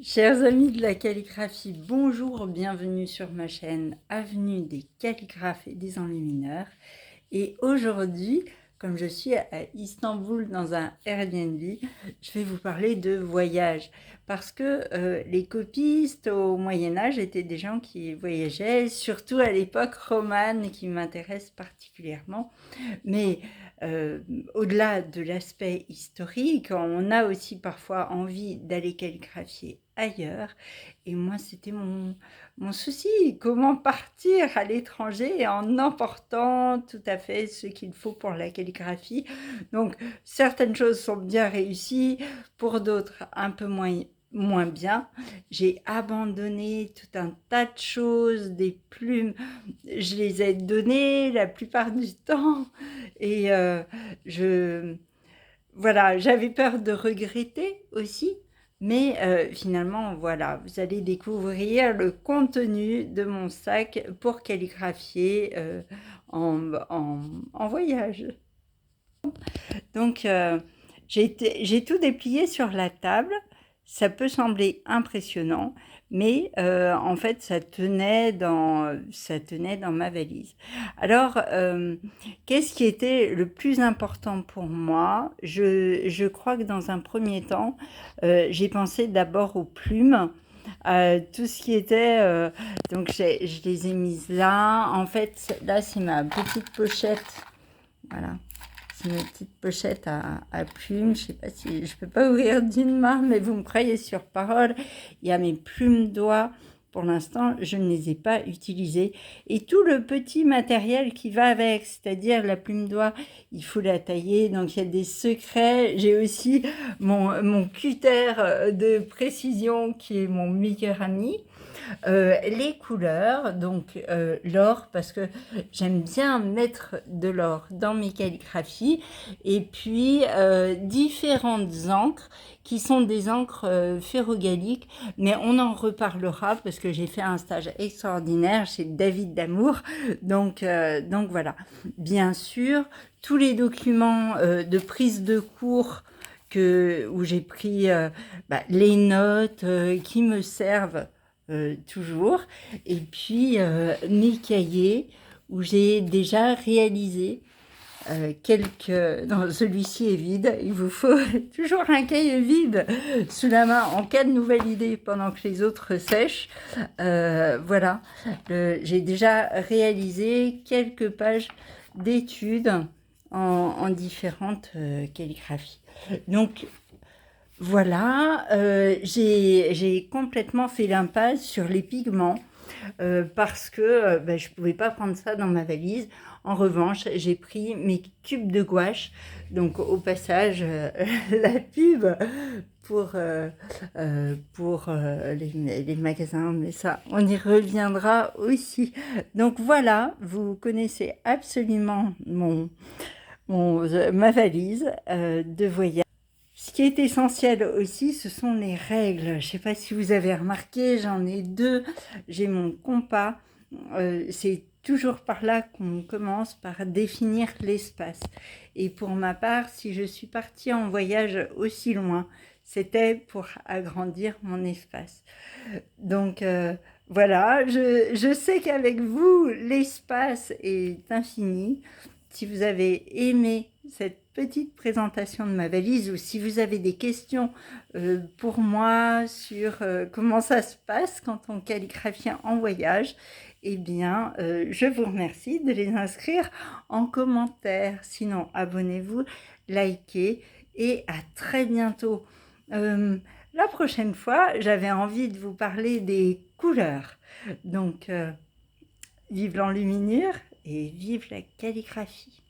Chers amis de la calligraphie, bonjour, bienvenue sur ma chaîne Avenue des calligraphes et des enlumineurs. Et aujourd'hui, comme je suis à Istanbul dans un Airbnb, je vais vous parler de voyage. Parce que les copistes au Moyen-Âge étaient des gens qui voyageaient, surtout à l'époque romane qui m'intéresse particulièrement. Mais euh, au-delà de l'aspect historique, on a aussi parfois envie d'aller calligraphier ailleurs. Et moi, c'était mon souci, comment partir à l'étranger en emportant tout à fait ce qu'il faut pour la calligraphie. Donc, certaines choses sont bien réussies, pour d'autres un peu moins bien. J'ai abandonné tout un tas de choses, des plumes, je les ai données la plupart du temps. Et voilà, j'avais peur de regretter aussi. Mais finalement, voilà, vous allez découvrir le contenu de mon sac pour calligraphier en voyage. Donc, j'ai tout déplié sur la table. Ça peut sembler impressionnant, mais en fait, ça tenait dans ma valise. Alors, qu'est-ce qui était le plus important pour moi? Je crois que dans un premier temps, j'ai pensé d'abord aux plumes. Tout ce qui était donc je les ai mises là. En fait, là, c'est ma petite pochette. Voilà. C'est une petite pochette à plumes. Je sais pas si je peux pas ouvrir d'une main, mais vous me croyez sur parole. Il y a mes plumes d'oie. Pour l'instant, je ne les ai pas utilisées. Et tout le petit matériel qui va avec, c'est-à-dire la plume d'oie, il faut la tailler. Donc, il y a des secrets. J'ai aussi mon cutter de précision qui est mon meilleur ami. Les couleurs, donc l'or, parce que j'aime bien mettre de l'or dans mes calligraphies, et puis différentes encres qui sont des encres ferrogalliques, mais on en reparlera parce que j'ai fait un stage extraordinaire chez David Damour, donc voilà. Bien sûr, tous les documents de prise de cours où j'ai pris les notes qui me servent toujours, et puis mes cahiers où j'ai déjà réalisé quelques... Non, celui-ci est vide, il vous faut toujours un cahier vide sous la main en cas de nouvelle idée pendant que les autres sèchent. Voilà, j'ai déjà réalisé quelques pages d'études en différentes calligraphies. Donc voilà, j'ai complètement fait l'impasse sur les pigments parce que je ne pouvais pas prendre ça dans ma valise. En revanche, j'ai pris mes cubes de gouache. Donc au passage, la pub pour les magasins, mais ça, on y reviendra aussi. Donc voilà, vous connaissez absolument ma valise de voyage. Ce qui est essentiel aussi, ce sont les règles. Je ne sais pas si vous avez remarqué, j'en ai deux. J'ai mon compas. C'est toujours par là qu'on commence, par définir l'espace. Et pour ma part, si je suis partie en voyage aussi loin, c'était pour agrandir mon espace. Donc voilà, je sais qu'avec vous, l'espace est infini. Si vous avez aimé cette petite présentation de ma valise ou si vous avez des questions pour moi sur comment ça se passe quand on calligraphie en voyage, eh bien, je vous remercie de les inscrire en commentaire. Sinon, abonnez-vous, likez et à très bientôt. La prochaine fois, j'avais envie de vous parler des couleurs. Donc, vive l'enluminure et vive la calligraphie.